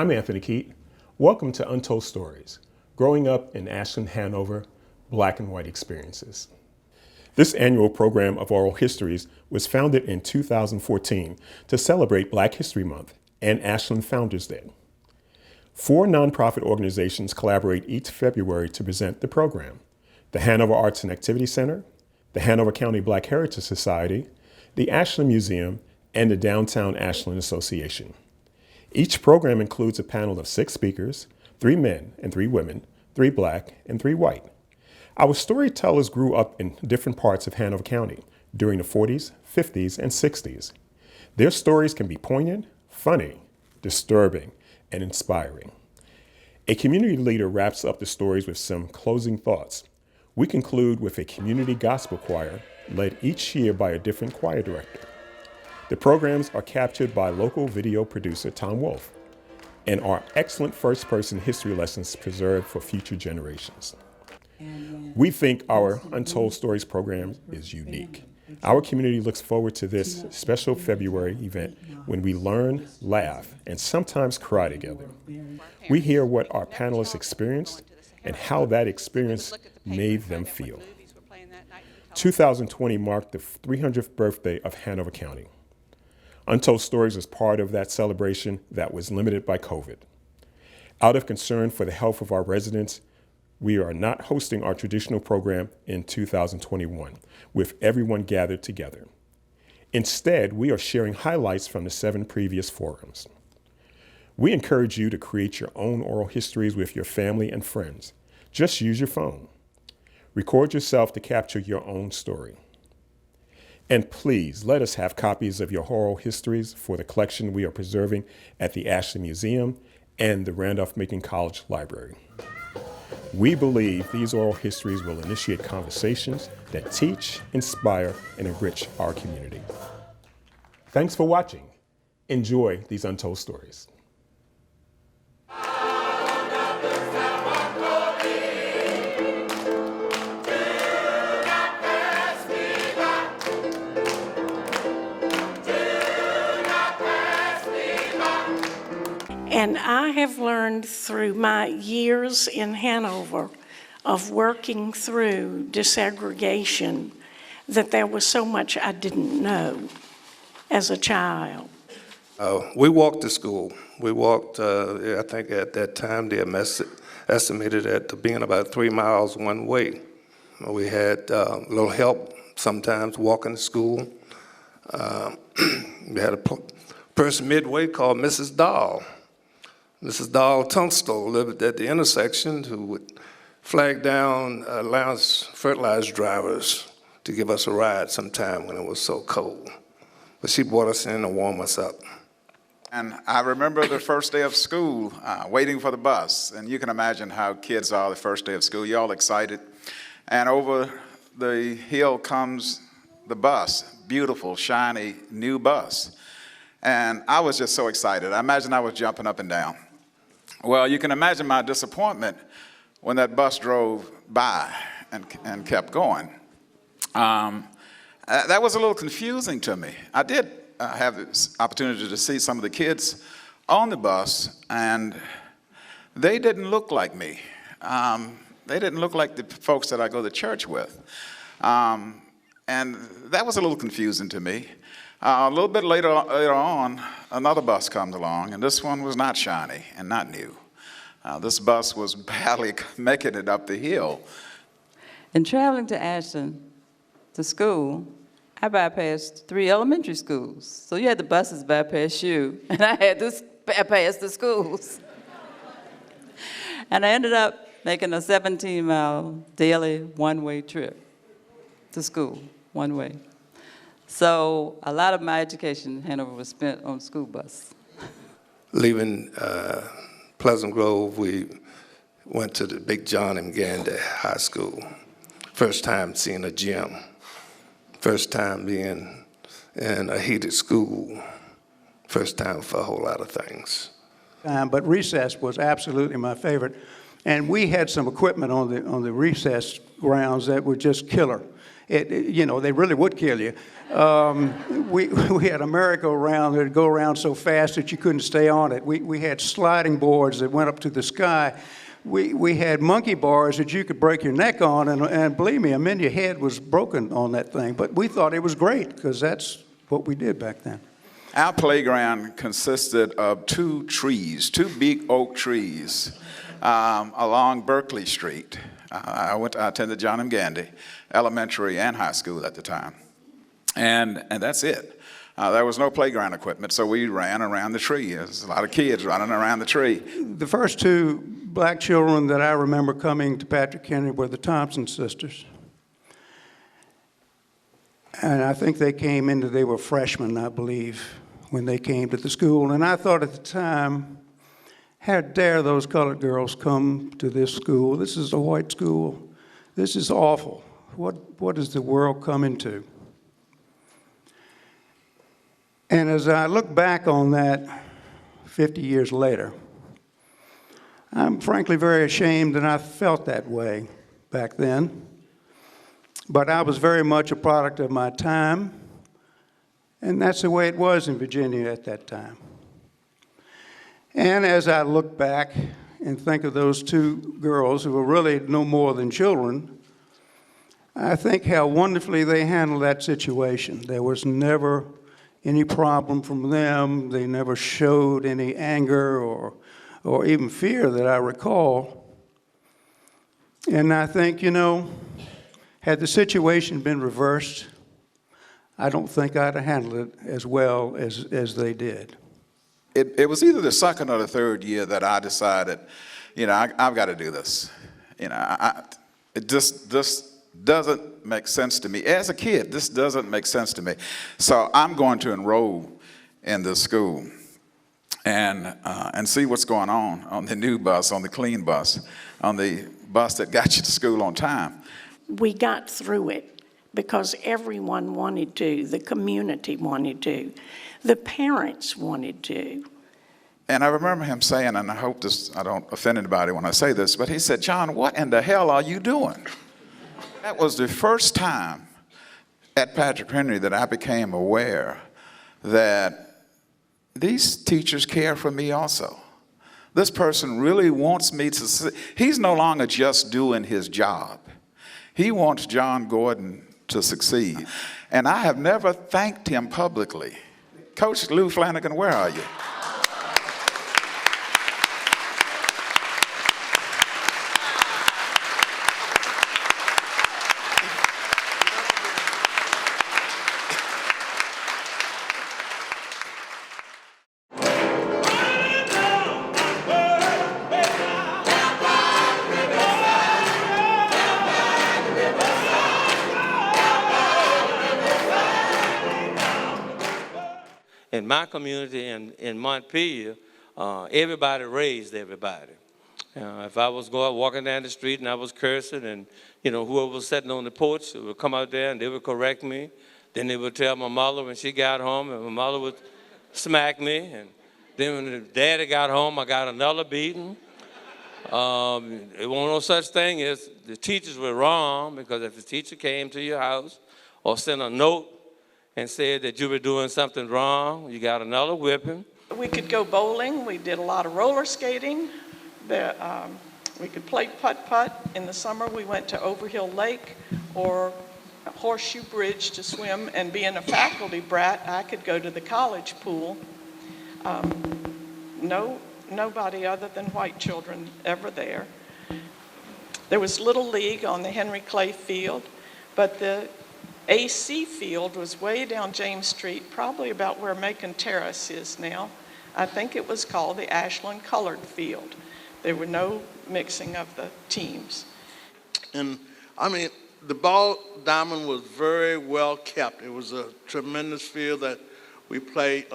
I'm Anthony Keat. Welcome to Untold Stories, Growing Up in Ashland, Hanover, Black and White Experiences. This annual program of oral histories was founded in 2014 to celebrate Black History Month and Ashland Founders Day. 4 nonprofit organizations collaborate each February to present the program: the Hanover Arts and Activity Center, the Hanover County Black Heritage Society, the Ashland Museum, and the Downtown Ashland Association. Each program includes a panel of 6 speakers, 3 men and 3 women, 3 Black and 3 white. Our storytellers grew up in different parts of Hanover County during the 40s, 50s, and 60s. Their stories can be poignant, funny, disturbing, and inspiring. A community leader wraps up the stories with some closing thoughts. We conclude with a community gospel choir led each year by a different choir director. The programs are captured by local video producer Tom Wolf and are excellent first-person history lessons preserved for future generations. We think our Untold Stories program is unique. Our community looks forward to this special February event when we learn, laugh, and sometimes cry together. We hear what our panelists experienced and how that experience made them feel. 2020 marked the 300th birthday of Hanover County. Untold Stories is part of that celebration that was limited by COVID. Out of concern for the health of our residents, we are not hosting our traditional program in 2021 with everyone gathered together. Instead, we are sharing highlights from the 7 previous forums. We encourage you to create your own oral histories with your family and friends. Just use your phone. Record yourself to capture your own story. And please let us have copies of your oral histories for the collection we are preserving at the Ashland Museum and the Randolph-Macon College Library. We believe these oral histories will initiate conversations that teach, inspire, and enrich our community. Thanks for watching. Enjoy these Untold Stories. And I have learned through my years in Hanover of working through desegregation that there was so much I didn't know as a child. We walked to school. We walked, I think at that time they estimated it being about 3 miles one way. We had a little help sometimes walking to school. We had a person midway called Mrs. Dahl. Mrs. Dahl Tunstall lived at the intersection who would flag down allowance fertilizer drivers to give us a ride sometime when it was so cold. But she brought us in to warm us up. And I remember the first day of school, waiting for the bus. And you can imagine how kids are the first day of school. You're all excited. And over the hill comes the bus, beautiful, shiny, new bus. And I was just so excited. I imagine I was jumping up and down. Well, you can imagine my disappointment when that bus drove by and kept going. That was a little confusing to me. I did have this opportunity to see some of the kids on the bus, and they didn't look like me. They didn't look like the folks that I go to church with. And that was a little confusing to me. A little bit later on, another bus comes along, and this one was not shiny and not new. This bus was barely making it up the hill. In traveling to Ashland to school, I bypassed 3 elementary schools. So you had the buses bypass you, and I had to bypass the schools. And I ended up making a 17-mile daily one-way trip to school, one way. So a lot of my education in Hanover was spent on school bus. Leaving Pleasant Grove, we went to the Big John and Gander High School. First time seeing a gym. First time being in a heated school. First time for a whole lot of things. But recess was absolutely my favorite. And we had some equipment on the recess grounds that were just killer. They really would kill you. We had a merry-go-round that would go around so fast that you couldn't stay on it. We had sliding boards that went up to the sky. We had monkey bars that you could break your neck on, and believe me, your head was broken on that thing. But we thought it was great because that's what we did back then. Our playground consisted of two big oak trees along Berkeley Street. I attended John M. Gandy Elementary and high school at the time. And that's it. There was no playground equipment, so we ran around the tree. There's a lot of kids running around the tree. The first two black children that I remember coming to Patrick Henry were the Thompson sisters. And I think they were freshmen, I believe, when they came to the school. And I thought at the time, how dare those colored girls come to this school? This is a white school. This is awful. What does the world come into? And as I look back on that 50 years later, I'm frankly very ashamed that I felt that way back then. But I was very much a product of my time, and that's the way it was in Virginia at that time. And as I look back and think of those two girls who were really no more than children, I think how wonderfully they handled that situation. There was never any problem from them. They never showed any anger or even fear that I recall. And I think, had the situation been reversed, I don't think I'd have handled it as well as they did. It was either the second or the third year that I decided, I've got to do this. It just doesn't make sense to me. As a kid, this doesn't make sense to me. So I'm going to enroll in this school and see what's going on the new bus, on the clean bus, on the bus that got you to school on time. We got through it because everyone wanted to. The community wanted to. The parents wanted to. And I remember him saying, and I hope I don't offend anybody when I say this, but he said, "John, what in the hell are you doing?" That was the first time at Patrick Henry that I became aware that these teachers care for me also. This person really wants me to see. He's no longer just doing his job. He wants John Gordon to succeed. And I have never thanked him publicly. Coach Lou Flanagan, where are you? In my community in Montpelier, everybody raised everybody. If I was walking down the street and I was cursing, and whoever was sitting on the porch would come out there and they would correct me. Then they would tell my mother when she got home, and my mother would smack me. And then when the daddy got home, I got another beating. It wasn't no such thing as the teachers were wrong, because if the teacher came to your house or sent a note and said that you were doing something wrong, you got another whipping. We could go bowling. We did a lot of roller skating. We could play putt-putt. In the summer, we went to Overhill Lake or Horseshoe Bridge to swim. And being a faculty brat, I could go to the college pool. Nobody other than white children ever there. There was Little League on the Henry Clay Field, but the AC field was way down James Street, probably about where Macon Terrace is now. I think it was called the Ashland Colored Field. There were no mixing of the teams. And the ball diamond was very well kept. It was a tremendous field that we played.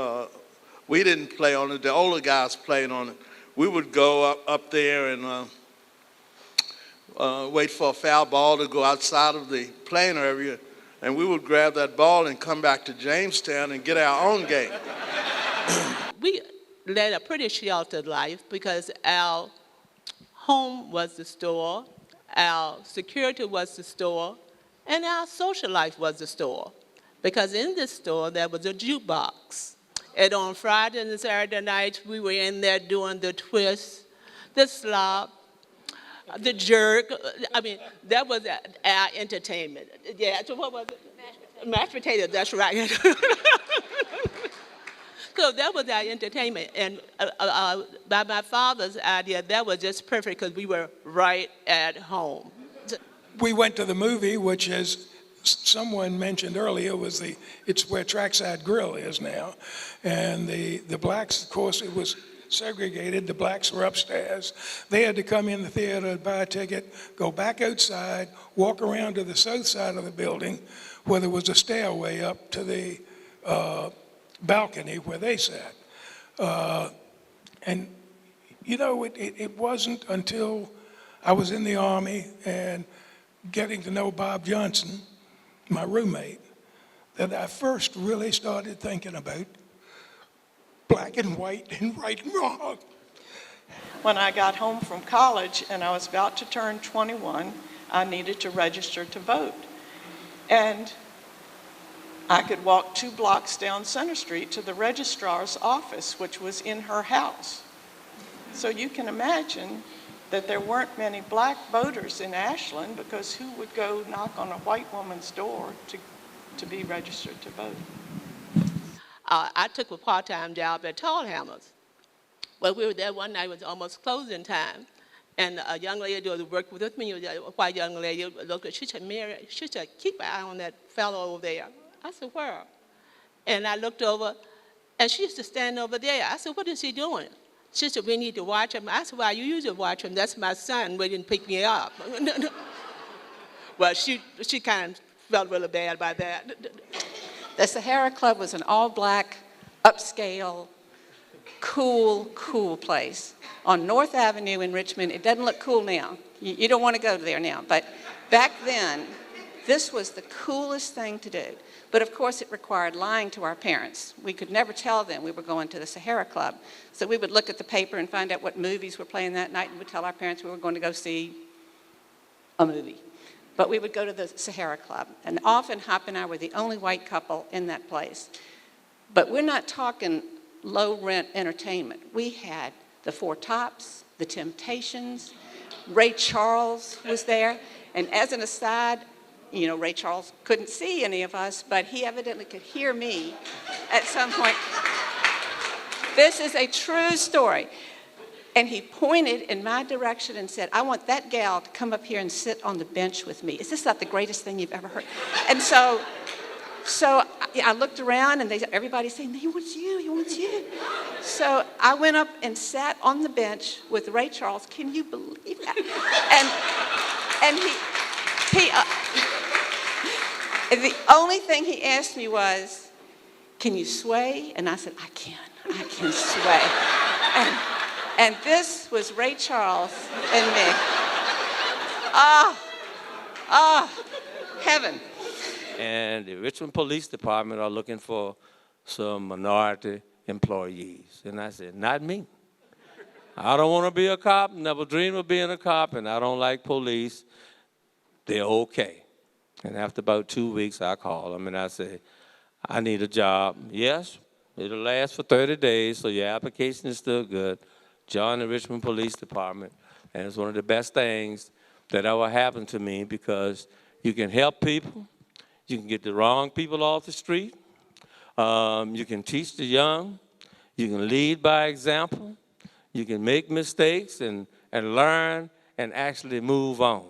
We didn't play on it. The older guys played on it. We would go up there and wait for a foul ball to go outside of the playing area, and we would grab that ball and come back to Jamestown and get our own game. We led a pretty sheltered life because our home was the store, our security was the store, And our social life was the store, because in this store there was a jukebox. And on Friday and Saturday nights, we were in there doing the twist, the slop, the jerk. I mean, that was our entertainment. Yeah, so what was it? Mashed potatoes, that's right. So that was our entertainment. And by my father's idea, that was just perfect because we were right at home. We went to the movie, which, as someone mentioned earlier, it's where Trackside Grill is now. And the blacks, of course, it was segregated. The blacks were upstairs. They had to come in the theater, buy a ticket, go back outside, walk around to the south side of the building where there was a stairway up to the balcony where they sat. And, you know, it wasn't until I was in the Army and getting to know Bob Johnson, my roommate, that I first really started thinking about black and white and right and wrong. When I got home from college and I was about to turn 21, I needed to register to vote. And I could walk 2 blocks down Center Street to the registrar's office, which was in her house. So you can imagine that there weren't many black voters in Ashland, because who would go knock on a white woman's door to be registered to vote? I took a part-time job at Tall Hammers. Well, we were there one night, it was almost closing time. And a young lady who worked with me, a white young lady, looked at, she said, Mary, she said, keep an eye on that fellow over there. I said, where? And I looked over, and she used to stand over there. I said, what is he doing? She said, we need to watch him. I said, why you usually watch him? That's my son waiting to pick me up. Well, she kind of felt really bad about that. The Sahara Club was an all-black, upscale, cool place on North Avenue in Richmond. It doesn't look cool now. You don't want to go there now. But back then, this was the coolest thing to do. But of course, it required lying to our parents. We could never tell them we were going to the Sahara Club. So we would look at the paper and find out what movies were playing that night, and we'd tell our parents we were going to go see a movie. But we would go to the Sahara Club. And often, Hop and I were the only white couple in that place. But we're not talking low-rent entertainment. We had the Four Tops, the Temptations, Ray Charles was there. And as an aside, you know, Ray Charles couldn't see any of us, but he evidently could hear me at some point. This is a true story. And he pointed in my direction and said, I want that gal to come up here and sit on the bench with me. Is this not the greatest thing you've ever heard? And so I looked around, and everybody's saying, he wants you, he wants you. So I went up and sat on the bench with Ray Charles. Can you believe that? And the only thing he asked me was, can you sway? And I said, I can sway. And this was Ray Charles and me. Heaven. And the Richmond Police Department are looking for some minority employees. And I said, not me. I don't want to be a cop, never dreamed of being a cop, and I don't like police. They're okay. And after about 2 weeks, I call them and I say, I need a job. Yes, it'll last for 30 days, so your application is still good. Join the Richmond Police Department. And it's one of the best things that ever happened to me, because you can help people. You can get the wrong people off the street. You can teach the young. You can lead by example. You can make mistakes and learn and actually move on.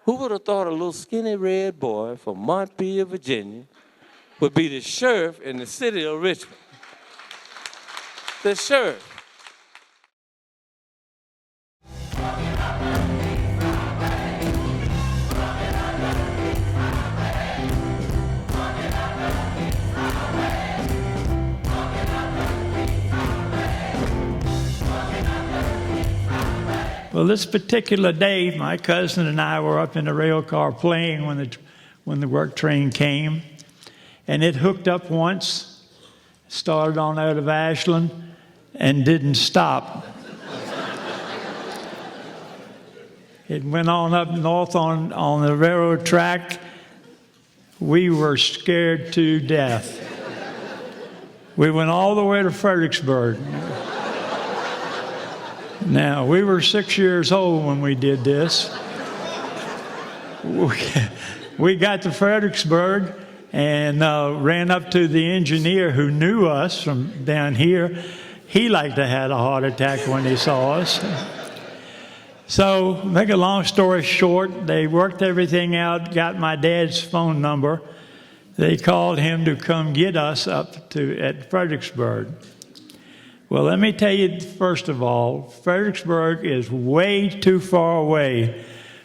Who would have thought a little skinny red boy from Montpelier, Virginia, would be the sheriff in the city of Richmond? The sheriff. Well, this particular day, my cousin and I were up in the rail car playing when the work train came. And it hooked up once, started on out of Ashland, and didn't stop. It went on up north on the railroad track we were scared to death. We went all the way to Fredericksburg. Now, we were 6 years old when we did this. We got to Fredericksburg and ran up to the engineer who knew us from down here. He liked to have a heart attack when he saw us. So, make a long story short, they worked everything out, got my dad's phone number. They called him to come get us up at Fredericksburg. Well, let me tell you, first of all, Fredericksburg is way too far away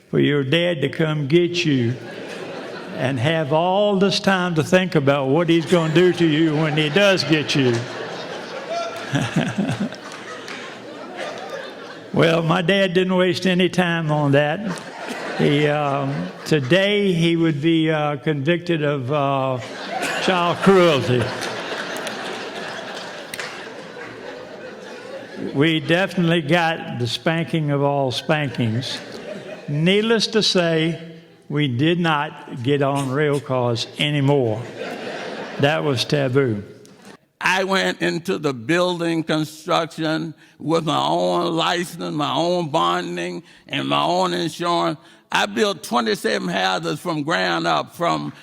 for your dad to come get you and have all this time to think about what he's going to do to you when he does get you. Well, my dad didn't waste any time on that. Today he would be convicted of child cruelty. We definitely got the spanking of all spankings. Needless to say, we did not get on rail cars anymore. That was taboo. I went into the building construction with my own license, my own bonding, and my own insurance. I built 27 houses from ground up, from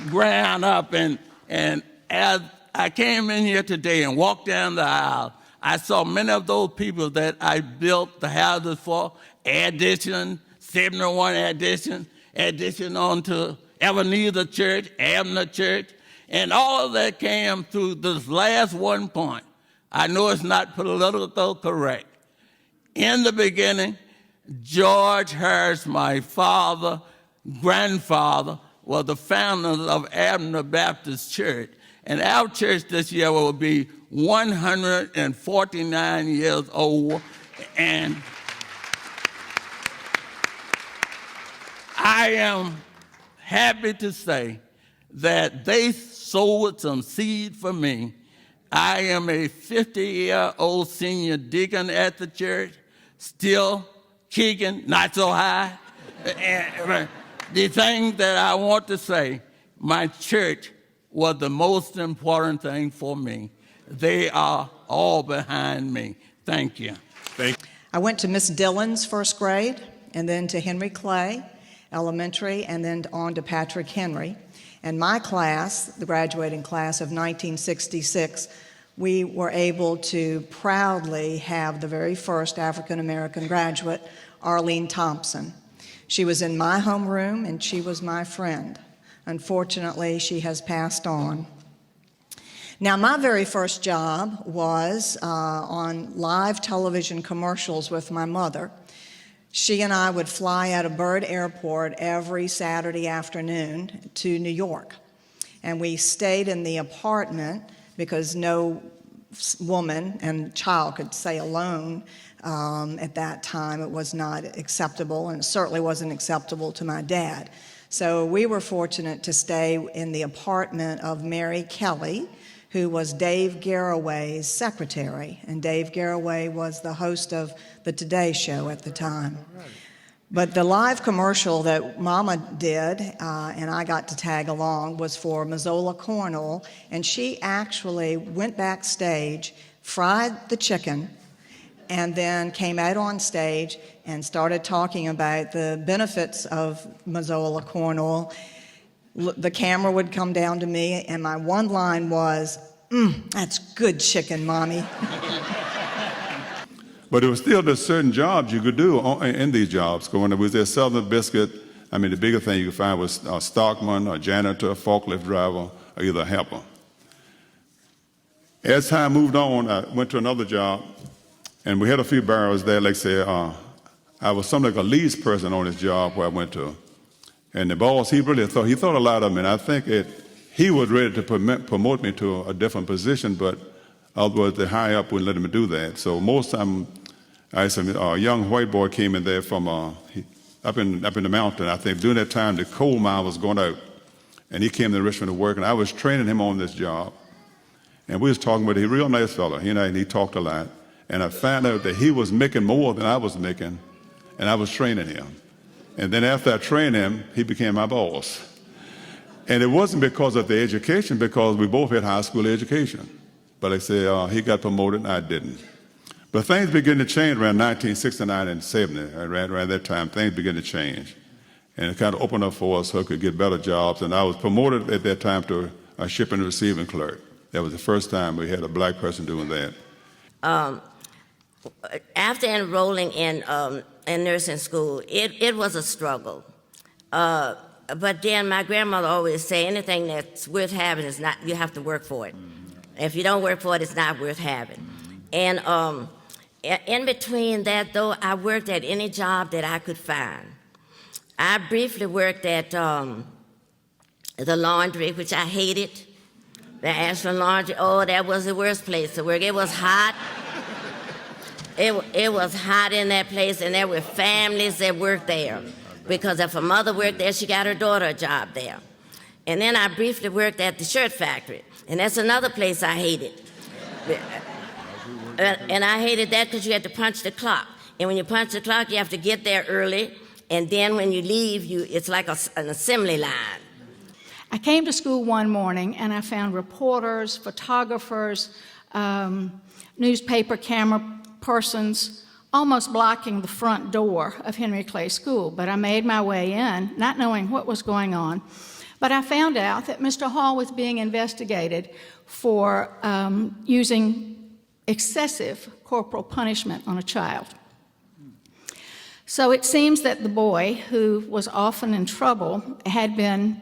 ground up. And as I came in here today and walked down the aisle, I saw many of those people that I built the houses for, addition, 71 addition onto Ebenezer Church, Abner Church, and all of that came through this last one point. I know it's not politically correct. In the beginning, George Harris, my grandfather, was the founder of Abner Baptist Church. And our church this year will be 149 years old. And I am happy to say that they sowed some seed for me. I am a 50-year-old senior deacon at the church, still kicking, not so high. The thing that I want to say, my church was the most important thing for me. They are all behind me. Thank you. Thank you. I went to Miss Dillon's first grade, and then to Henry Clay Elementary, and then on to Patrick Henry. And my class, the graduating class of 1966, we were able to proudly have the very first African-American graduate, Arlene Thompson. She was in my homeroom, and she was my friend. Unfortunately, she has passed on. Now, my very first job was on live television commercials with my mother. She and I would fly out of Byrd Airport every Saturday afternoon to New York. And we stayed in the apartment because no woman and child could stay alone at that time. It was not acceptable, and it certainly wasn't acceptable to my dad. So we were fortunate to stay in the apartment of Mary Kelly, who was Dave Garraway's secretary. And Dave Garraway was the host of the Today Show at the time. But the live commercial that Mama did, and I got to tag along, was for Mazzola corn oil. And she actually went backstage, fried the chicken, and then came out on stage and started talking about the benefits of Mazzola corn oil. The camera would come down to me, and my one line was, "That's good chicken, Mommy." But there was still there's certain jobs you could do in these jobs. When there was there Southern Biscuit, I mean, the bigger thing you could find was a stockman, a janitor, a forklift driver, or either a helper. As time moved on, I went to another job, and we had a few barrels there. Like say, I was something like a leads person on this job where I went to. And the boss, he thought a lot of me, and I think he was ready to promote me to a different position, but otherwise the high up wouldn't let him do that. So most time, a young white boy came in there from up in the mountain. I think during that time the coal mine was going out, and he came to the restaurant to work, and I was training him on this job. And we was talking with him. He's a real nice fella, and he talked a lot. And I found out that he was making more than I was making, and I was training him. And then after I trained him, he became my boss. And it wasn't because of the education, because we both had high school education. But like I said, he got promoted and I didn't. But things began to change around 1969 and 70. Around that time, things began to change. And it kind of opened up for us so we could get better jobs. And I was promoted at that time to a shipping and receiving clerk. That was the first time we had a black person doing that. After enrolling in nursing school, it was a struggle. But then my grandmother always say, anything that's worth having is not, you have to work for it. If you don't work for it, it's not worth having. And in between that, though, I worked at any job that I could find. I briefly worked at the laundry, which I hated. The Ashland laundry, oh, that was the worst place to work. It was hot. It was hot in that place, and there were families that worked there. Because if a mother worked there, she got her daughter a job there. And then I briefly worked at the shirt factory, and that's another place I hated. And I hated that because you had to punch the clock. And when you punch the clock, you have to get there early, and then when you leave, it's like an assembly line. I came to school one morning, and I found reporters, photographers, newspaper camera persons almost blocking the front door of Henry Clay School. But I made my way in, not knowing what was going on. But I found out that Mr. Hall was being investigated for using excessive corporal punishment on a child. So it seems that the boy, who was often in trouble, had been,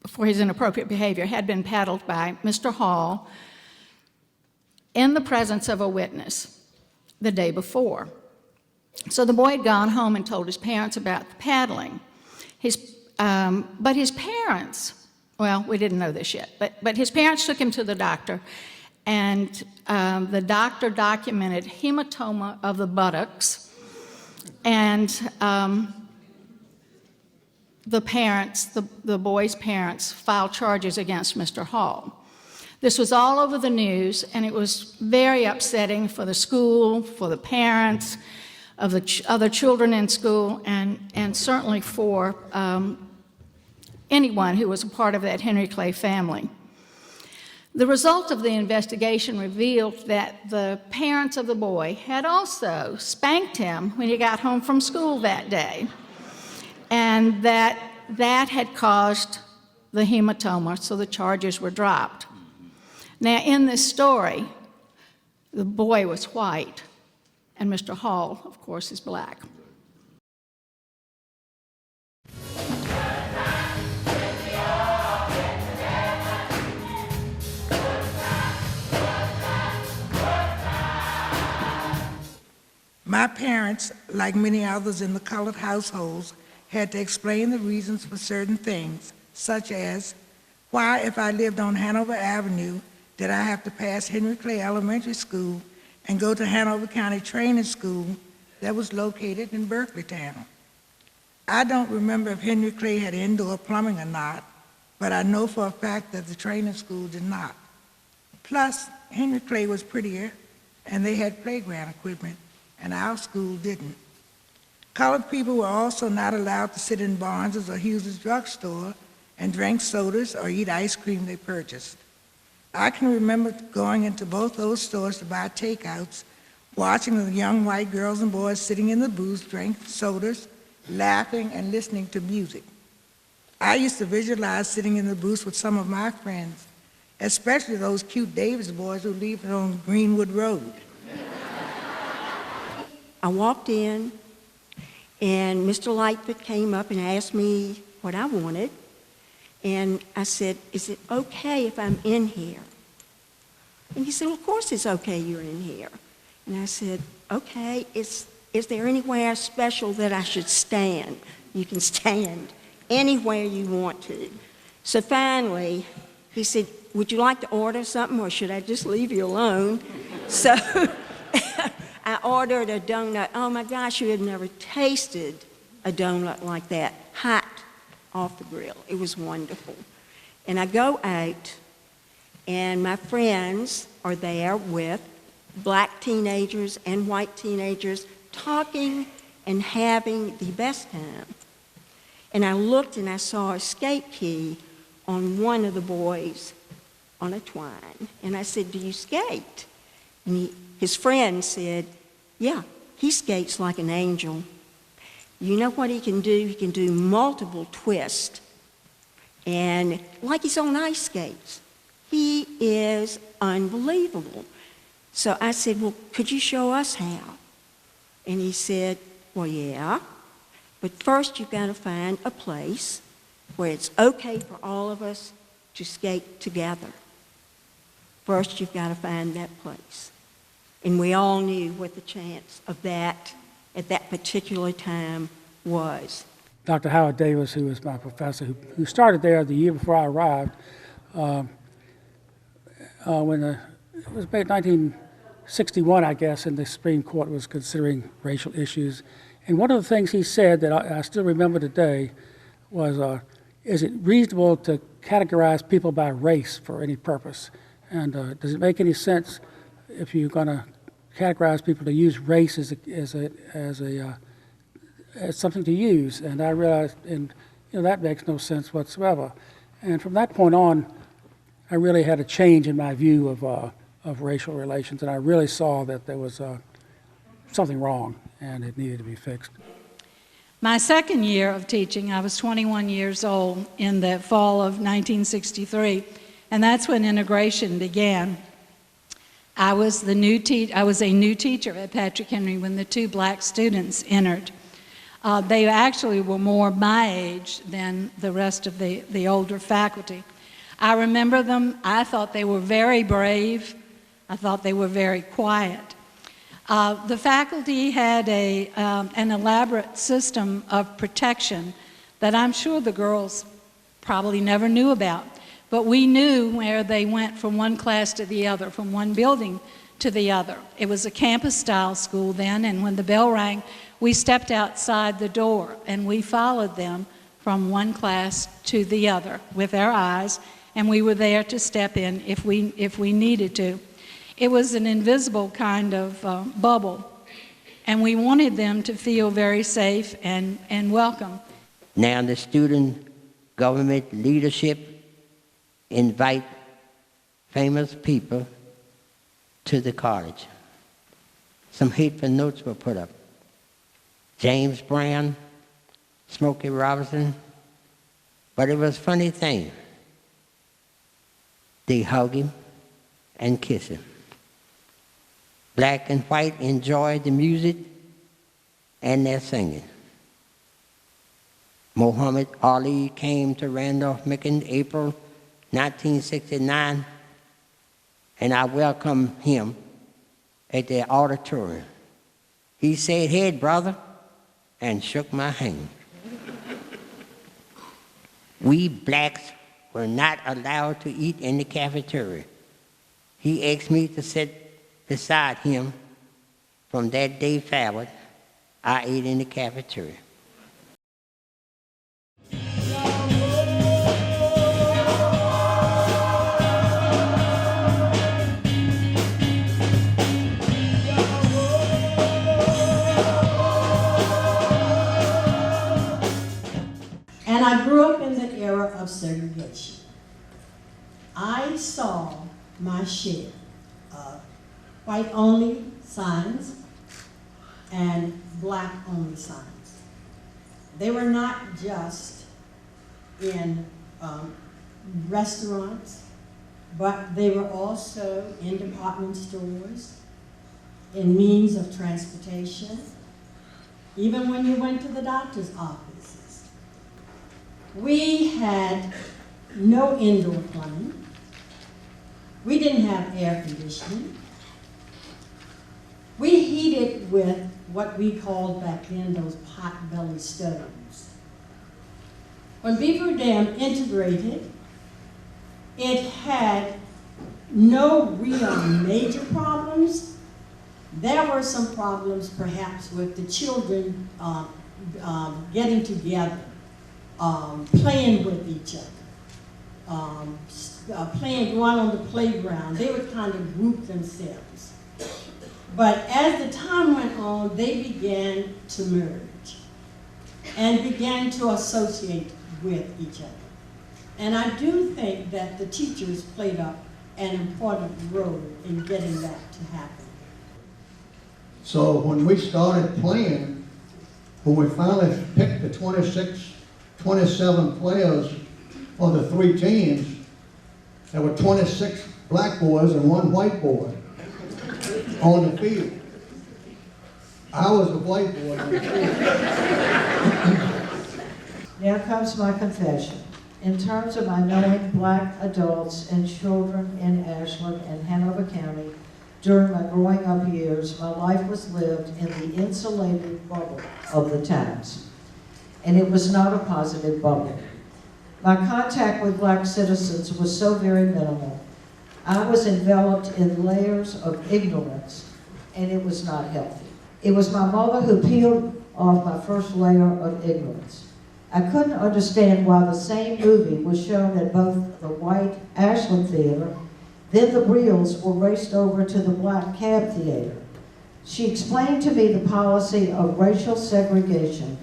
for his inappropriate behavior, had been paddled by Mr. Hall in the presence of a witness the day before. So the boy had gone home and told his parents about the paddling. But his parents, well, we didn't know this yet, but his parents took him to the doctor, and the doctor documented hematoma of the buttocks, and the boy's parents filed charges against Mr. Hall. This was all over the news, and it was very upsetting for the school, for the parents of the other children in school, and certainly for anyone who was a part of that Henry Clay family. The result of the investigation revealed that the parents of the boy had also spanked him when he got home from school that day, and that had caused the hematoma, so the charges were dropped. Now, in this story, the boy was white, and Mr. Hall, of course, is black. My parents, like many others in the colored households, had to explain the reasons for certain things, such as, why, if I lived on Hanover Avenue, did I have to pass Henry Clay Elementary School and go to Hanover County Training School that was located in Berkeleytown? I don't remember if Henry Clay had indoor plumbing or not, but I know for a fact that the training school did not. Plus, Henry Clay was prettier, and they had playground equipment, and our school didn't. Colored people were also not allowed to sit in Barnes's or Hughes's drugstore and drink sodas or eat ice cream they purchased. I can remember going into both those stores to buy takeouts, watching the young white girls and boys sitting in the booths, drinking sodas, laughing, and listening to music. I used to visualize sitting in the booths with some of my friends, especially those cute Davis boys who lived on Greenwood Road. I walked in, and Mr. Lightfoot came up and asked me what I wanted. And I said, is it okay if I'm in here? And he said, well, of course it's okay you're in here. And I said, okay, is there anywhere special that I should stand? You can stand anywhere you want to. So finally, he said, would you like to order something, or should I just leave you alone? So I ordered a donut. Oh my gosh, you had never tasted a donut like that, hot off the grill. It was wonderful. And I go out, and my friends are there with black teenagers and white teenagers talking and having the best time. And I looked and I saw a skate key on one of the boys on a twine. And I said, "Do you skate?" And his friend said, "Yeah, he skates like an angel. You know what he can do? He can do multiple twists. And like he's on ice skates. He is unbelievable." So I said, "Well, could you show us how?" And he said, "Well, yeah, but first you've got to find a place where it's okay for all of us to skate together. First you've got to find that place." And we all knew what the chance of that at that particular time was. Dr. Howard Davis, who was my professor, who started there the year before I arrived, when it was about 1961, I guess, and the Supreme Court was considering racial issues. And one of the things he said that I still remember today was, is it reasonable to categorize people by race for any purpose? And does it make any sense if you're going to categorize people to use race as something to use? And I realized, that makes no sense whatsoever. And from that point on, I really had a change in my view of racial relations, and I really saw that there was something wrong and it needed to be fixed. My second year of teaching, I was 21 years old in the fall of 1963, and that's when integration began. I was a new teacher at Patrick Henry when the two black students entered. They actually were more my age than the rest of the older faculty. I remember them. I thought they were very brave. I thought they were very quiet. The faculty had an elaborate system of protection that I'm sure the girls probably never knew about. But we knew where they went from one class to the other, from one building to the other. It was a campus-style school then, and when the bell rang, we stepped outside the door and we followed them from one class to the other with our eyes, and we were there to step in if we needed to. It was an invisible kind of bubble, and we wanted them to feel very safe and welcome. Now the student government leadership invite famous people to the college. Some hateful notes were put up. James Brown, Smokey Robinson, but it was a funny thing. They hug him and kiss him. Black and white enjoyed the music and their singing. Muhammad Ali came to Randolph-Macon April 1969, and I welcomed him at the auditorium. He said, "Hey, brother," and shook my hand. We blacks were not allowed to eat in the cafeteria. He asked me to sit beside him. From that day forward, I ate in the cafeteria. And I grew up in the era of segregation. I saw my share of white-only signs and black-only signs. They were not just in restaurants, but they were also in department stores, in means of transportation, even when you went to the doctor's offices. We had no indoor plumbing. We didn't have air conditioning. We heated with what we called back then those pot-belly stoves. When Beaver Dam integrated, it had no real major problems. There were some problems perhaps with the children getting together, playing with each other, going on the playground. They would kind of group themselves. But as the time went on, they began to merge and began to associate with each other. And I do think that the teachers played an important role in getting that to happen. So when we started playing, when we finally picked the 27 players for the 3 teams, there were 26 black boys and 1 white boy on the field. I was the white boy on the field. Now comes my confession. In terms of my knowing black adults and children in Ashland and Hanover County, during my growing up years, my life was lived in the insulated bubble of the times. And it was not a positive bubble. My contact with black citizens was so very minimal. I was enveloped in layers of ignorance, and it was not healthy. It was my mother who peeled off my first layer of ignorance. I couldn't understand why the same movie was shown at both the white Ashland Theater, then the reels were raced over to the black Cab Theater. She explained to me the policy of racial segregation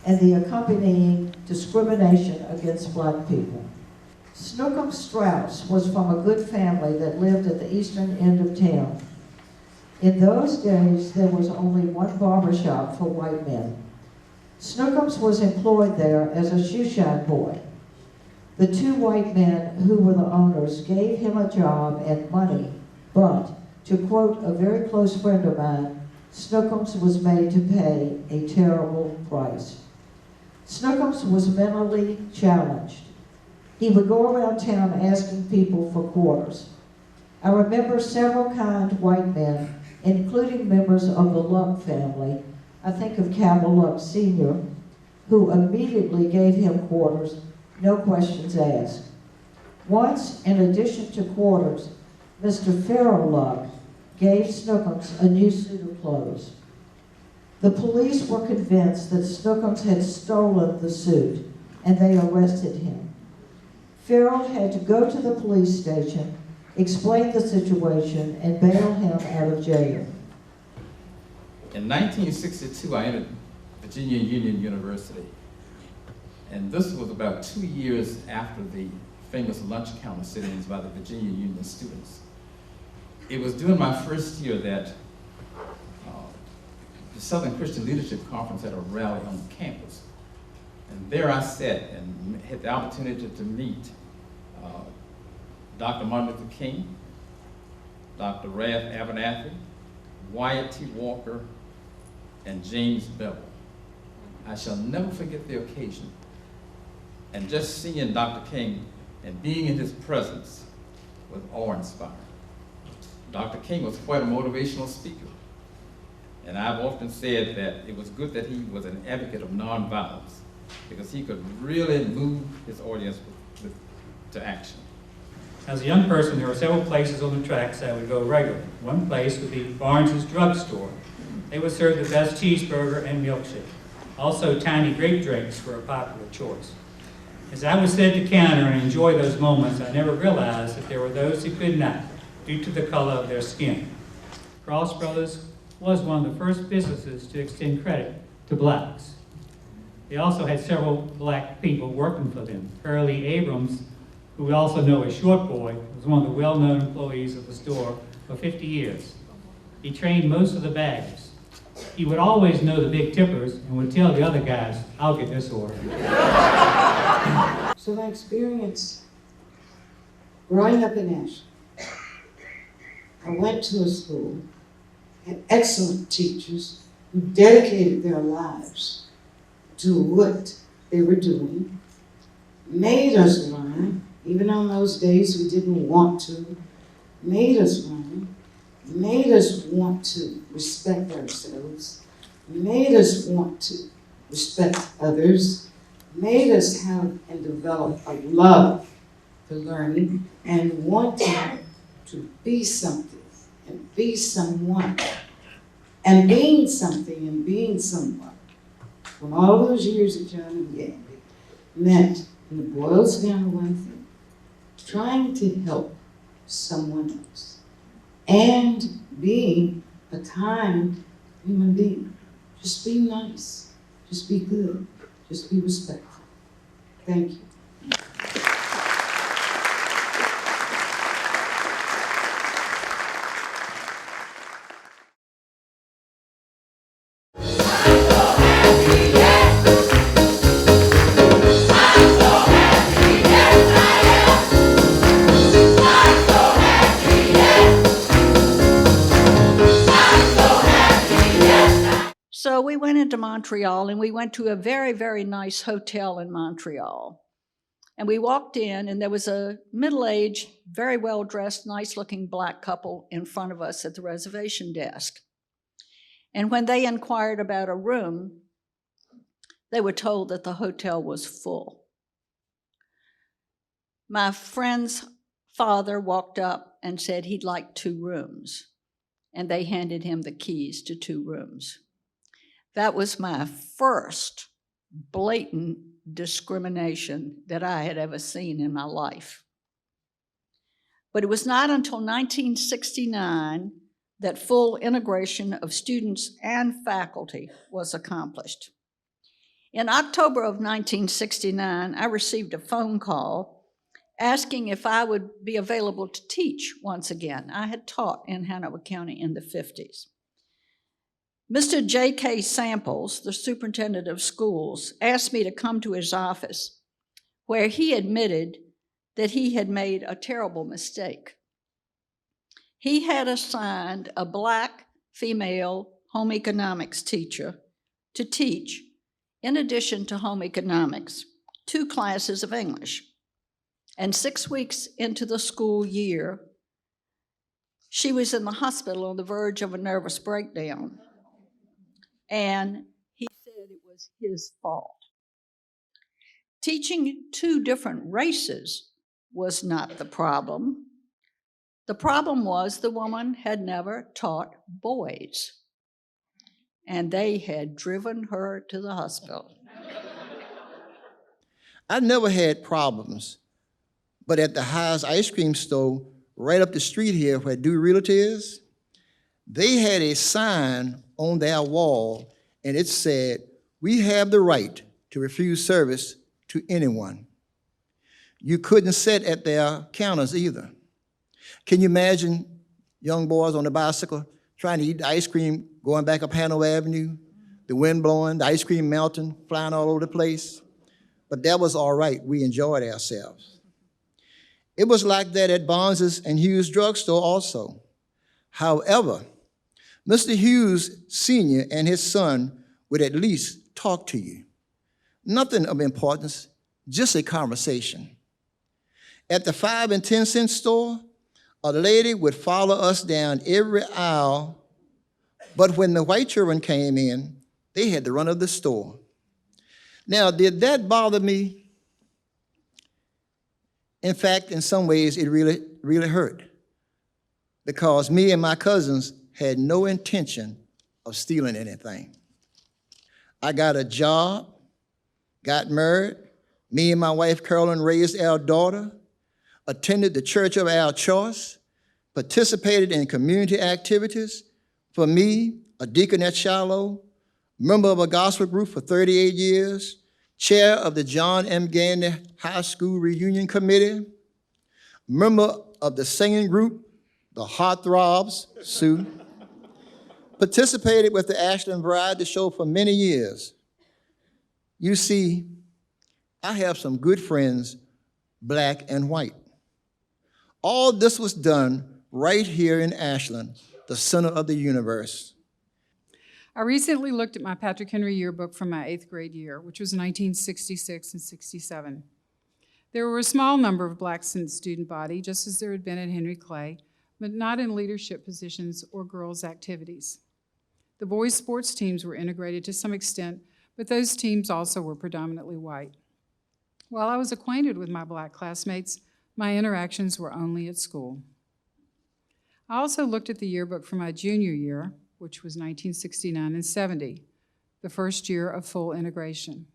and the accompanying discrimination against black people. Snookum Strauss was from a good family that lived at the eastern end of town. In those days, there was only one barbershop for white men. Snookums was employed there as a shoeshine boy. The 2 white men who were the owners gave him a job and money, but, to quote a very close friend of mine, Snookums was made to pay a terrible price. Snookums was mentally challenged. He would go around town asking people for quarters. I remember several kind white men, including members of the Luck family, I think of Cabell Luck Sr., who immediately gave him quarters, no questions asked. Once, in addition to quarters, Mr. Farrell Luck gave Snookums a new suit of clothes. The police were convinced that Snookums had stolen the suit, and they arrested him. Farrell had to go to the police station, explain the situation, and bail him out of jail. In 1962, I entered Virginia Union University, and this was about 2 years after the famous lunch counter sit-ins by the Virginia Union students. It was during my first year that the Southern Christian Leadership Conference had a rally on campus, and there I sat and had the opportunity to meet Dr. Martin Luther King, Dr. Ralph Abernathy, Wyatt T. Walker, and James Bevel. I shall never forget the occasion. And just seeing Dr. King and being in his presence was awe-inspiring. Dr. King was quite a motivational speaker. And I've often said that it was good that he was an advocate of nonviolence, because he could really move his audience to action. As a young person, there were several places on the tracks I would go regularly. One place would be Barnes's Drug Store. They would serve the best cheeseburger and milkshake. Also, tiny grape drinks were a popular choice. As I would sit at the counter and enjoy those moments, I never realized that there were those who could not, due to the color of their skin. Cross Brothers was one of the first businesses to extend credit to blacks. They also had several black people working for them. Early Abrams, who we also know as Short Boy, was one of the well-known employees of the store for 50 years. He trained most of the baggers. He would always know the big tippers and would tell the other guys, "I'll get this order." So my experience growing up in Ashland, I went to a school, had excellent teachers who dedicated their lives to what they were doing, made us learn, even on those days we didn't want to, made us learn, made us want to respect ourselves, made us want to respect others, made us have and develop a love for learning and wanting to be something and be someone and being something and being someone. From all those years at John and Gambie meant, and it boils down to one thing, trying to help someone else and being a kind human being. Just be nice. Just be good. Just be respectful. Thank you. So we went into Montreal, and we went to a very, very nice hotel in Montreal. And we walked in, and there was a middle-aged, very well-dressed, nice-looking black couple in front of us at the reservation desk. And when they inquired about a room, they were told that the hotel was full. My friend's father walked up and said he'd like 2 rooms, and they handed him the keys to 2 rooms. That was my first blatant discrimination that I had ever seen in my life. But it was not until 1969 that full integration of students and faculty was accomplished. In October of 1969, I received a phone call asking if I would be available to teach once again. I had taught in Hanover County in the 50s. Mr. J.K. Samples, the superintendent of schools, asked me to come to his office, where he admitted that he had made a terrible mistake. He had assigned a black female home economics teacher to teach, in addition to home economics, 2 classes of English. And 6 weeks into the school year, she was in the hospital on the verge of a nervous breakdown. And he said it was his fault. Teaching 2 different races was not the problem. The problem was the woman had never taught boys, and they had driven her to the hospital. I never had problems, but at the High's ice cream store right up the street here where Dewey Realty is, they had a sign on their wall, and it said, "We have the right to refuse service to anyone." You couldn't sit at their counters either. Can you imagine young boys on a bicycle trying to eat ice cream going back up Hanover Avenue, the wind blowing, the ice cream melting, flying all over the place? But that was all right. We enjoyed ourselves. It was like that at Barnes's and Hughes drugstore also. However, Mr. Hughes Sr. and his son would at least talk to you. Nothing of importance, just a conversation. At the 5 and 10 cent store, a lady would follow us down every aisle, but when the white children came in, they had the run of the store. Now, did that bother me? In fact, in some ways, it really hurt, because me and my cousins had no intention of stealing anything. I got a job, got married. Me and my wife, Carolyn, raised our daughter, attended the church of our choice, participated in community activities. For me, a deacon at Shiloh, member of a gospel group for 38 years, chair of the John M. Gandy High School Reunion Committee, member of the singing group, the Heartthrobs, Sue, participated with the Ashland Variety Show for many years. You see, I have some good friends, black and white. All this was done right here in Ashland, the center of the universe. I recently looked at my Patrick Henry yearbook from my 8th grade year, which was 1966 and 67. There were a small number of blacks in the student body, just as there had been at Henry Clay, but not in leadership positions or girls' activities. The boys' sports teams were integrated to some extent, but those teams also were predominantly white. While I was acquainted with my black classmates, my interactions were only at school. I also looked at the yearbook for my junior year, which was 1969 and 70, the first year of full integration.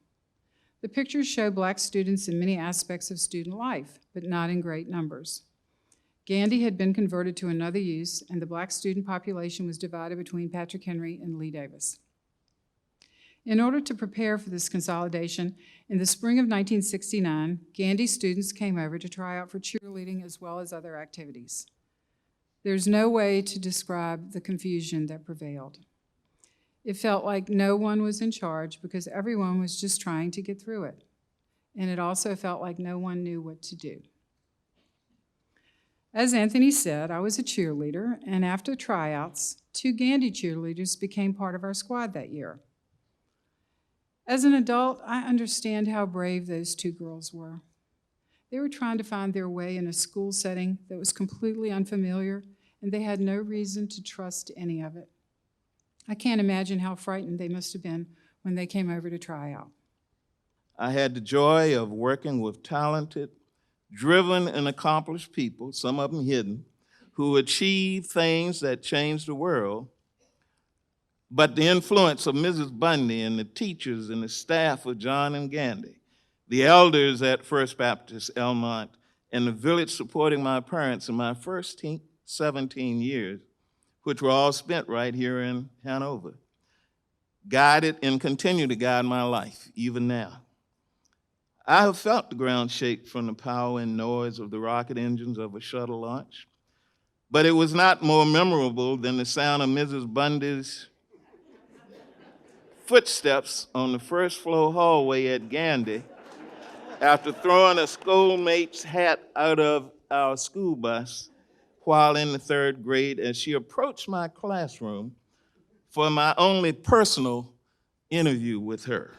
The pictures show black students in many aspects of student life, but not in great numbers. Gandy had been converted to another use, and the black student population was divided between Patrick Henry and Lee Davis. In order to prepare for this consolidation, in the spring of 1969, Gandy students came over to try out for cheerleading as well as other activities. There's no way to describe the confusion that prevailed. It felt like no one was in charge because everyone was just trying to get through it. And it also felt like no one knew what to do. As Anthony said, I was a cheerleader, and after tryouts, 2 Gandy cheerleaders became part of our squad that year. As an adult, I understand how brave those 2 girls were. They were trying to find their way in a school setting that was completely unfamiliar, and they had no reason to trust any of it. I can't imagine how frightened they must have been when they came over to try out. I had the joy of working with talented, driven, and accomplished people, some of them hidden, who achieved things that changed the world. But the influence of Mrs. Bundy and the teachers and the staff of John and Gandy, the elders at First Baptist Elmont, and the village supporting my parents in my first 17 years, which were all spent right here in Hanover, guided and continue to guide my life, even now. I have felt the ground shake from the power and noise of the rocket engines of a shuttle launch, but it was not more memorable than the sound of Mrs. Bundy's footsteps on the first floor hallway at Gandy after throwing a schoolmate's hat out of our school bus while in the 3rd grade as she approached my classroom for my only personal interview with her.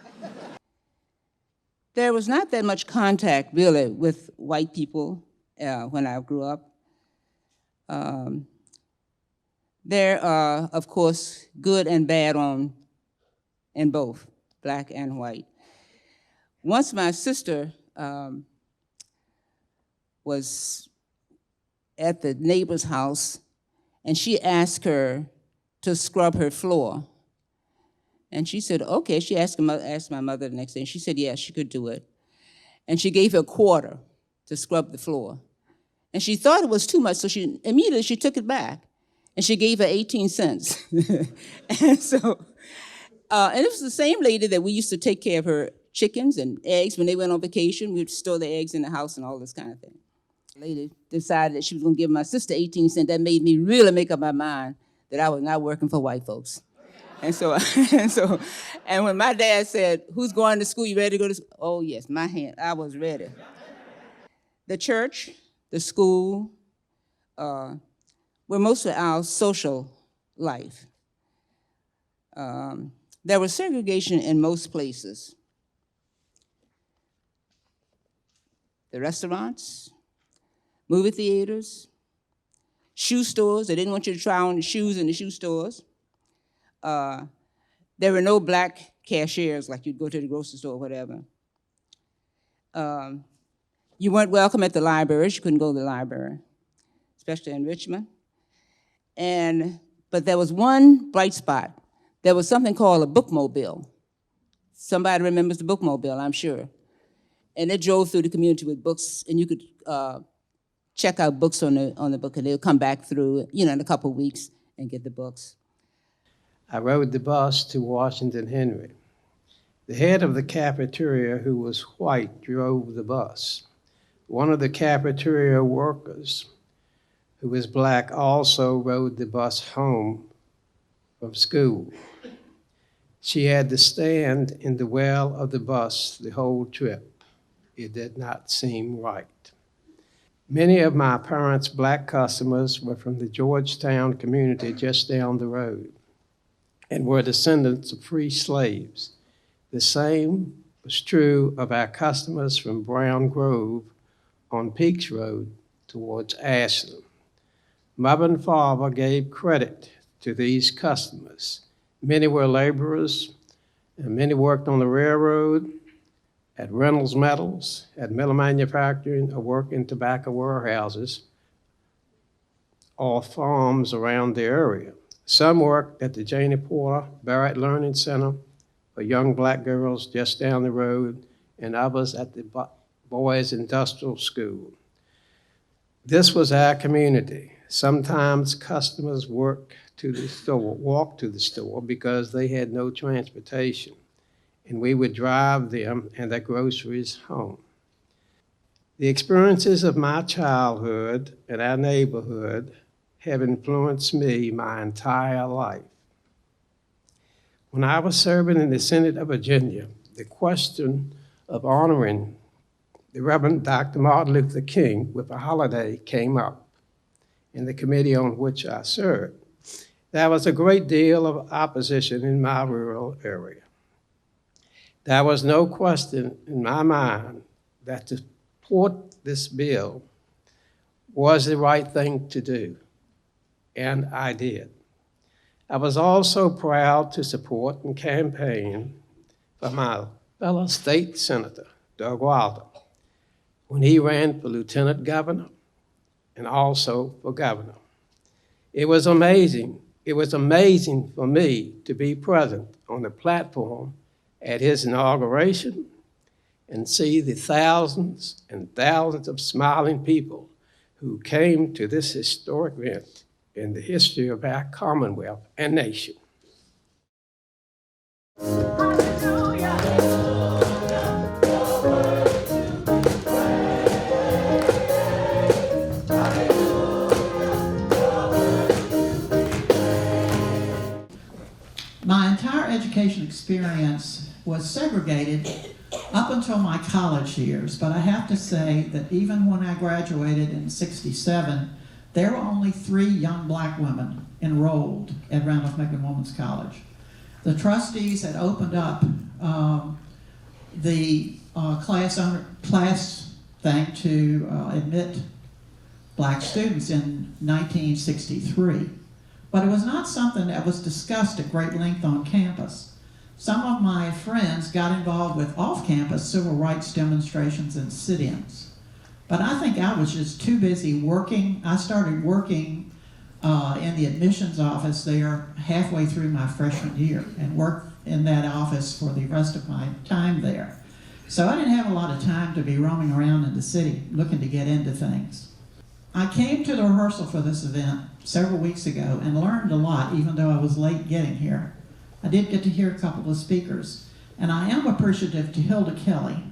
There was not that much contact, really, with white people when I grew up. There are, of course, good and bad in both, black and white. Once my sister was at the neighbor's house, and she asked her to scrub her floor. And she said, okay. She asked my mother the next day, and she said, yeah, she could do it. And she gave her a quarter to scrub the floor. And she thought it was too much, so she immediately took it back. And she gave her 18 cents. And so, and it was the same lady that we used to take care of her chickens and eggs when they went on vacation. We'd store the eggs in the house and all this kind of thing. The lady decided that she was gonna give my sister 18 cents. That made me really make up my mind that I was not working for white folks. And so, and when my dad said, who's going to school? You ready to go to school? Oh yes, I was ready. The church, the school, were most of our social life. There was segregation in most places. The restaurants, movie theaters, shoe stores. They didn't want you to try on the shoes in the shoe stores. There were no black cashiers like you'd go to the grocery store or whatever. You weren't welcome at the libraries. You couldn't go to the library, especially in Richmond. But there was one bright spot. There was something called a bookmobile. Somebody remembers the bookmobile, I'm sure. And it drove through the community with books, and you could check out books on the book, and they'll come back through, in a couple of weeks and get the books. I rode the bus to Washington Henry. The head of the cafeteria, who was white, drove the bus. One of the cafeteria workers, who was black, also rode the bus home from school. She had to stand in the well of the bus the whole trip. It did not seem right. Many of my parents' black customers were from the Georgetown community just down the road and were descendants of free slaves. The same was true of our customers from Brown Grove on Peaks Road towards Ashland. Mother and father gave credit to these customers. Many were laborers, and many worked on the railroad, at Reynolds Metals, at metal manufacturing, or worked in tobacco warehouses or farms around the area. Some worked at the Janie Porter Barrett Learning Center for young black girls just down the road, and others at the Boys Industrial School. This was our community. Sometimes customers walked to the store because they had no transportation, and we would drive them and their groceries home. The experiences of my childhood and our neighborhood have influenced me my entire life. When I was serving in the Senate of Virginia, the question of honoring the Reverend Dr. Martin Luther King with a holiday came up in the committee on which I served. There was a great deal of opposition in my rural area. There was no question in my mind that to support this bill was the right thing to do, and I did. I was also proud to support and campaign for my fellow state senator, Doug Wilder, when he ran for lieutenant governor and also for governor. It was amazing for me to be present on the platform at his inauguration and see the thousands and thousands of smiling people who came to this historic event in the history of our Commonwealth and nation. My entire education experience was segregated up until my college years, but I have to say that even when I graduated in '67, there were only 3 young black women enrolled at Randolph-Macon Women's College. The trustees had opened up the class thing to admit black students in 1963. But it was not something that was discussed at great length on campus. Some of my friends got involved with off-campus civil rights demonstrations and sit-ins. But I think I was just too busy working. I started working in the admissions office there halfway through my freshman year and worked in that office for the rest of my time there. So I didn't have a lot of time to be roaming around in the city looking to get into things. I came to the rehearsal for this event several weeks ago and learned a lot, even though I was late getting here. I did get to hear a couple of speakers, and I am appreciative to Hilda Kelly,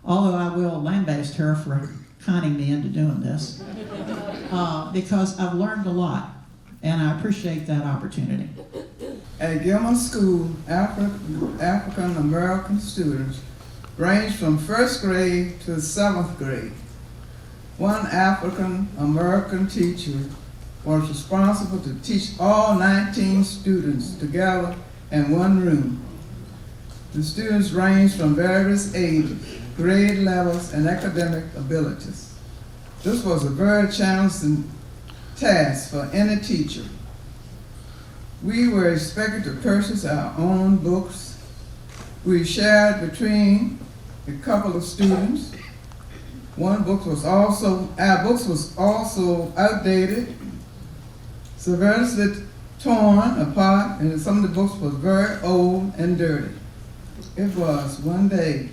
although I will lambaste her for conning me into doing this, because I've learned a lot, and I appreciate that opportunity. At Gilman School, African American students range from 1st grade to 7th grade. One African American teacher was responsible to teach all 19 students together in one room. The students range from various ages, grade levels, and academic abilities. This was a very challenging task for any teacher. We were expected to purchase our own books. We shared between a couple of students. Our books was also outdated, severely torn apart, and some of the books was very old and dirty. It was one day,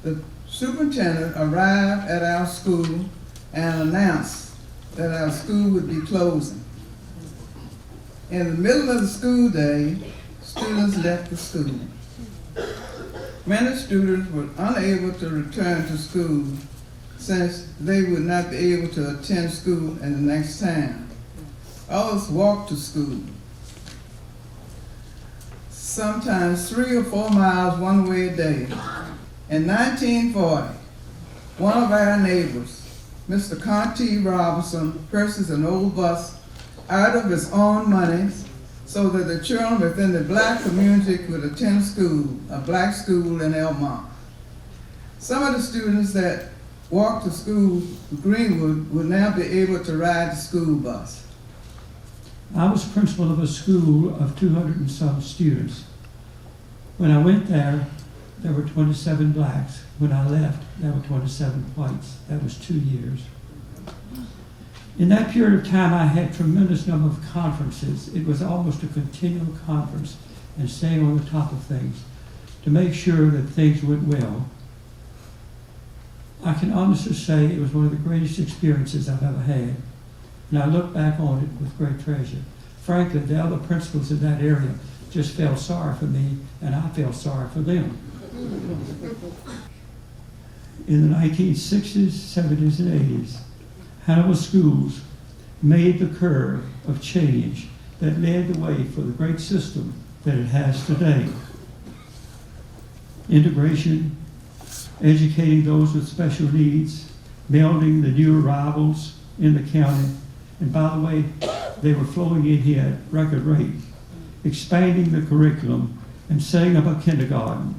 the superintendent arrived at our school and announced that our school would be closing. In the middle of the school day, students left the school. Many students were unable to return to school since they would not be able to attend school in the next time. Others walked to school, sometimes 3 or 4 miles one way a day. In 1940, one of our neighbors, Mr. Conti Robinson, purchased an old bus out of his own money so that the children within the black community could attend school, a black school in Elmont. Some of the students that walked to school to Greenwood would now be able to ride the school bus. I was principal of a school of 200 and some students. When I went there were 27 blacks. When I left, there were 27 whites. That was 2 years. In that period of time, I had a tremendous number of conferences. It was almost a continual conference and staying on the top of things to make sure that things went well. I can honestly say it was one of the greatest experiences I've ever had, and I look back on it with great treasure. Frankly, the other principals in that area just felt sorry for me, and I felt sorry for them. In the 1960s, 70s, and 80s, Hanover schools made the curve of change that led the way for the great system that it has today. Integration, educating those with special needs, melding the new arrivals in the county, and by the way, they were flowing in here at record rate, expanding the curriculum and setting up a kindergarten.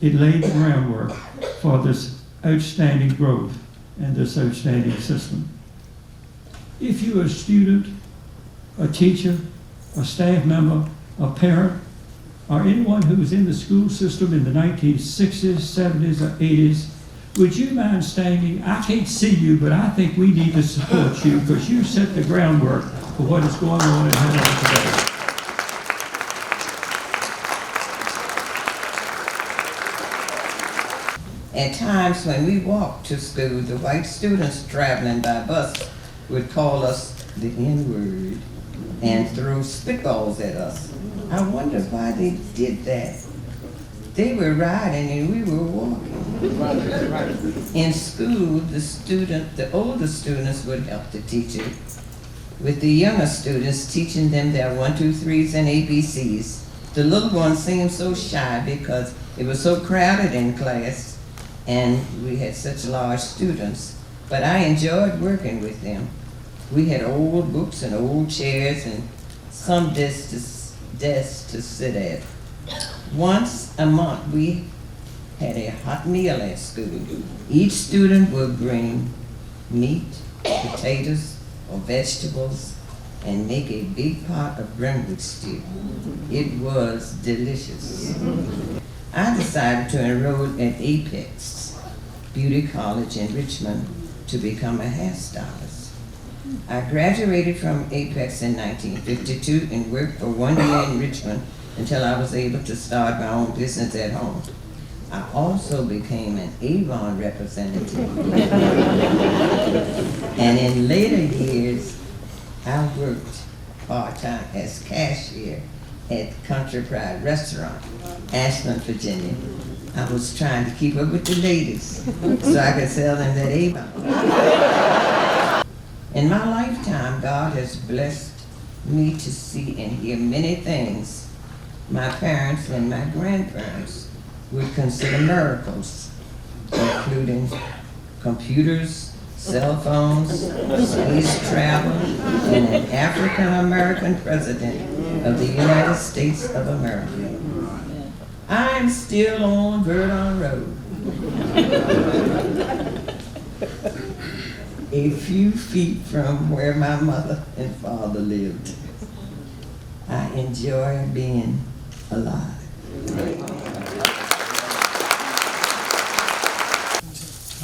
It laid the groundwork for this outstanding growth and this outstanding system. If you're a student, a teacher, a staff member, a parent, or anyone who was in the school system in the 1960s, 70s, or 80s, would you mind standing? I can't see you, but I think we need to support you because you set the groundwork for what is going on in Hanover today. At times when we walked to school, the white students traveling by bus would call us the N-word and throw spitballs at us. I wonder why they did that. They were riding and we were walking. In school, the older students would help the teacher, with the younger students teaching them their 1, 2, 3s and ABCs. The little ones seemed so shy because it was so crowded in class and we had such large students. But I enjoyed working with them. We had old books and old chairs and some desks to sit at. Once a month, we had a hot meal at school. Each student would bring meat, potatoes, or vegetables, and make a big pot of brimwood stew. It was delicious. I decided to enroll at Apex Beauty College in Richmond to become a hairstylist. I graduated from Apex in 1952 and worked for 1 year in Richmond until I was able to start my own business at home. I also became an Avon representative. And in later years, I worked part-time as cashier at Country Pride Restaurant, Ashland, Virginia. I was trying to keep up with the ladies so I could sell them that Avon. In my lifetime, God has blessed me to see and hear many things my parents and my grandparents would consider miracles, including computers, cell phones, space travel, and an African-American president of the United States of America. I'm still on Verdun Road, a few feet from where my mother and father lived. I enjoy being alive.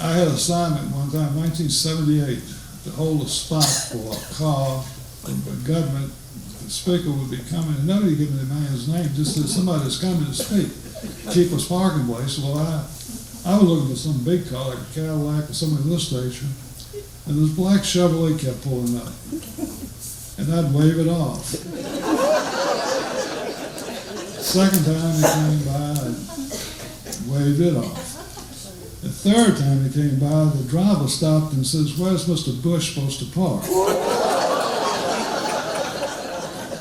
I had an assignment one time, 1978, to hold a spot for a car from the government. The speaker would be coming, and nobody gave me the man's name, just said somebody's coming to speak. Cheapest parking place. Well, I was looking for some big car, like a Cadillac or something at this station, and this black Chevrolet kept pulling up, and I'd wave it off. Second time he came by, I'd waved it off. The third time he came by, the driver stopped and says, "Where's Mr. Bush supposed to park?"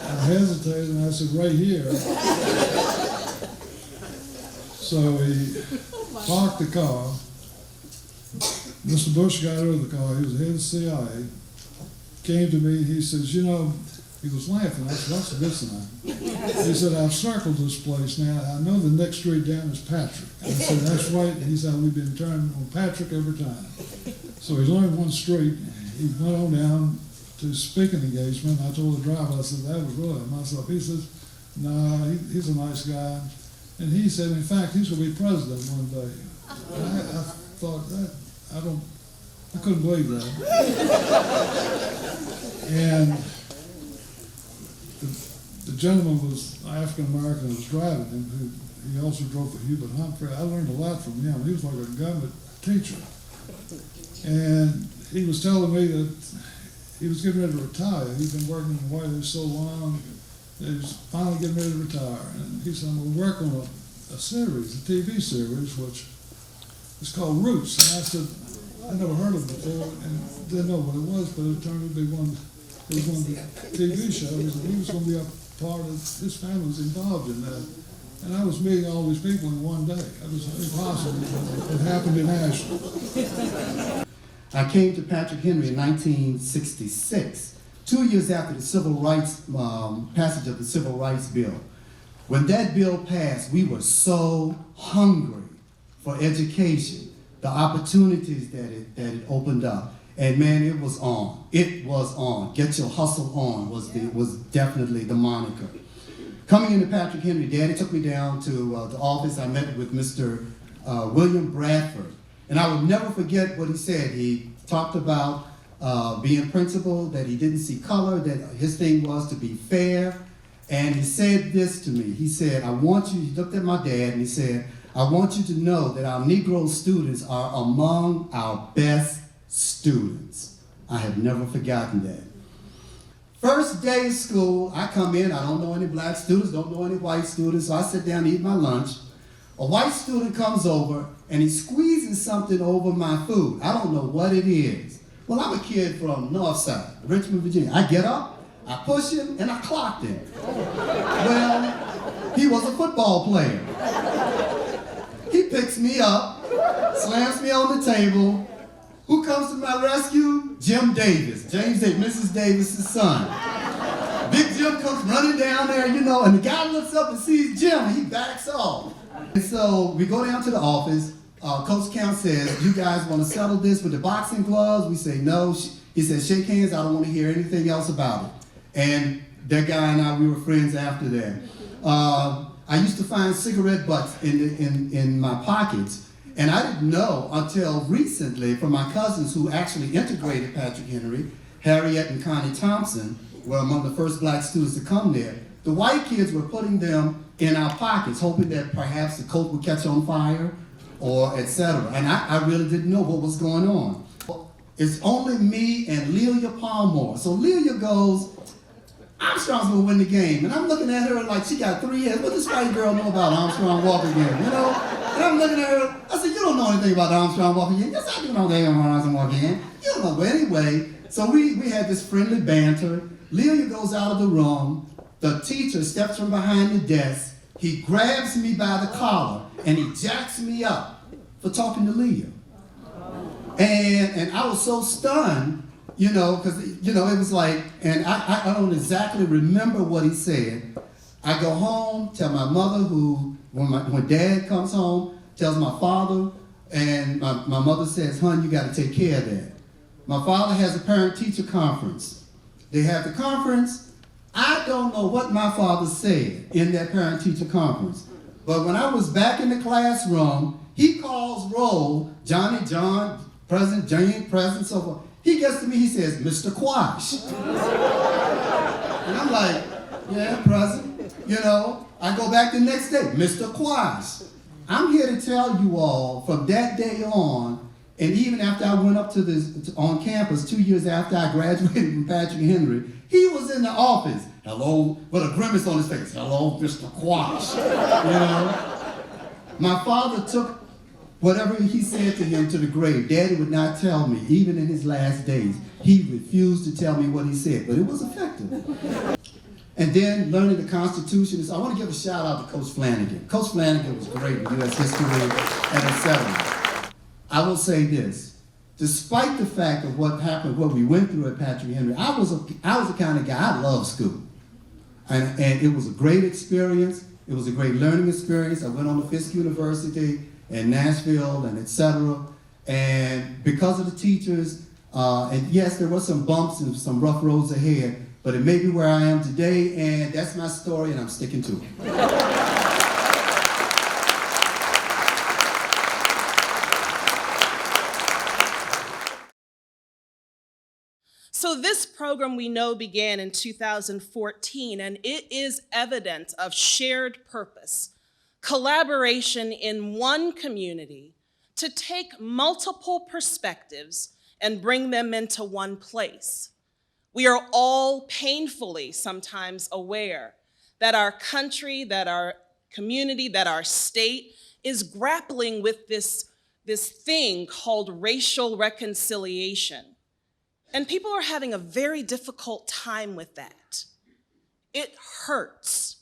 I hesitated and I said, "Right here." So he parked the car. Mr. Bush got out of the car. He was the head of the CIA. Came to me and he says, "You know," he was laughing. I said, "That's a good sign." He said, "I've circled this place now. I know the next street down is Patrick." I said, "That's right." And he said, "We've been turning on Patrick every time." So he learned one street. He went on down to his speaking engagement. I told the driver, I said, "That was really myself." He says, "No, he's a nice guy." And he said, "In fact, he's going to be president one day." I thought, I couldn't believe that. And the gentleman was African-American who was driving him, he also drove for Hubert Humphrey. I learned a lot from him. He was like a government teacher. And he was telling me that he was getting ready to retire. He'd been working in the White House so long that he was finally getting ready to retire. And he said, I'm going to work on a series, a TV series, which is called Roots. And I said, I never heard of it before and didn't know what it was, but it turned out to be one of the TV shows, and he was going to be a part of, his family was involved in that. And I was meeting all these people in one day. It was impossible. It happened in Ashland. I came to Patrick Henry in 1966, 2 years after the civil rights, passage of the Civil Rights Bill. When that bill passed, we were so hungry for education, the opportunities that it opened up. And man, it was on. It was on. Get your hustle on was definitely the moniker. Coming into Patrick Henry, Daddy took me down to the office. I met with Mr. William Bradford. And I will never forget what he said. He talked about being principal, that he didn't see color, that his thing was to be fair. And he said this to me. He said, I want you, he looked at my dad and he said, I want you to know that our Negro students are among our best students. I have never forgotten that. First day of school, I come in, I don't know any black students, don't know any white students, so I sit down and eat my lunch. A white student comes over and he squeezes something over my food. I don't know what it is. Well, I'm a kid from Northside, Richmond, Virginia. I get up, I push him, and I clocked him. Well, he was a football player. He picks me up, slams me on the table. Who comes to my rescue? Jim Davis, James Davis, Mrs. Davis's son. Big Jim comes running down there, you know, and the guy looks up and sees Jim, and he backs off. And so we go down to the office. Coach Count says, you guys want to settle this with the boxing gloves? We say no. He says, shake hands, I don't want to hear anything else about it. And that guy and I, we were friends after that. I used to find cigarette butts in my pockets. And I didn't know until recently from my cousins who actually integrated Patrick Henry, Harriet and Connie Thompson were among the first black students to come there. The white kids were putting them in our pockets, hoping that perhaps the coat would catch on fire or etc. And I really didn't know what was going on. It's only me and Lelia Palmore. So Lelia goes, Armstrong's gonna win the game. And I'm looking at her like she got 3 years. What does this white girl know about Armstrong Walker game, you know? And I'm looking at her, I said, you don't know anything about the Armstrong Walker game. Yes, I do know anything about Armstrong Walker game. You don't know, but anyway, so we had this friendly banter. Lelia goes out of the room. The teacher steps from behind the desk. He grabs me by the collar and he jacks me up for talking to Lelia. And I was so stunned, you know, because, you know, it was like, and I don't exactly remember what he said. I go home, tell my mother when Dad comes home, tells my father, and my mother says, hon, you got to take care of that. My father has a parent-teacher conference. They have the conference. I don't know what my father said in that parent-teacher conference, but when I was back in the classroom, he calls roll, Johnny, John, present, Jane, present, so forth. He gets to me, he says, Mr. Quash. And I'm like, yeah, present. You know, I go back the next day, Mr. Quash. I'm here to tell you all from that day on, and even after I went up on campus 2 years after I graduated from Patrick Henry, he was in the office. Hello, with a grimace on his face. Hello, Mr. Quash. You know? My father took whatever he said to him to the grave. Daddy would not tell me, even in his last days. He refused to tell me what he said, but it was effective. And then learning the Constitution. So I want to give a shout out to Coach Flanagan. Coach Flanagan was great in U.S. history and etc. I will say this. Despite the fact of what happened, what we went through at Patrick Henry, I was the kind of guy, I loved school. And it was a great experience. It was a great learning experience. I went on to Fisk University in Nashville and etc. And because of the teachers, and yes, there were some bumps and some rough roads ahead, but it made me where I am today, and that's my story, and I'm sticking to it. So this program we know began in 2014, and it is evidence of shared purpose, collaboration in one community to take multiple perspectives and bring them into one place. We are all painfully sometimes aware that our country, that our community, that our state is grappling with this thing called racial reconciliation. And people are having a very difficult time with that. It hurts.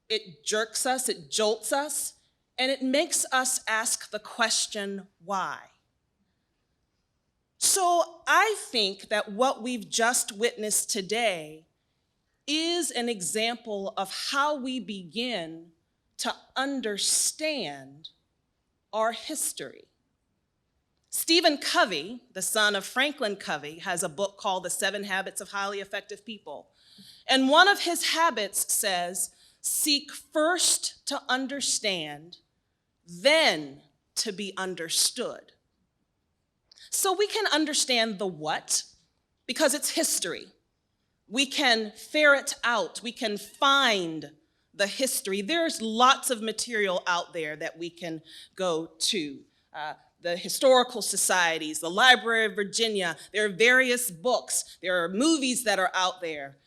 It jerks us, it jolts us, and it makes us ask the question, why? So I think that what we've just witnessed today is an example of how we begin to understand our history. Stephen Covey, the son of Franklin Covey, has a book called The 7 Habits of Highly Effective People. And one of his habits says, seek first to understand, then to be understood. So we can understand the what, because it's history. We can ferret out, we can find the history. There's lots of material out there that we can go to. The historical societies, the Library of Virginia, there are various books, there are movies that are out there,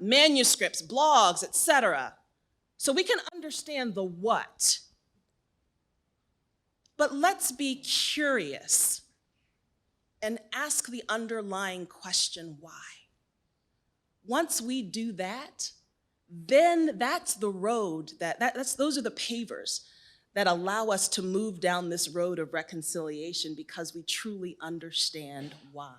manuscripts, blogs, etc. So we can understand the what. But let's be curious and ask the underlying question, why? Once we do that, then that's the road, those are the pavers that allow us to move down this road of reconciliation because we truly understand why.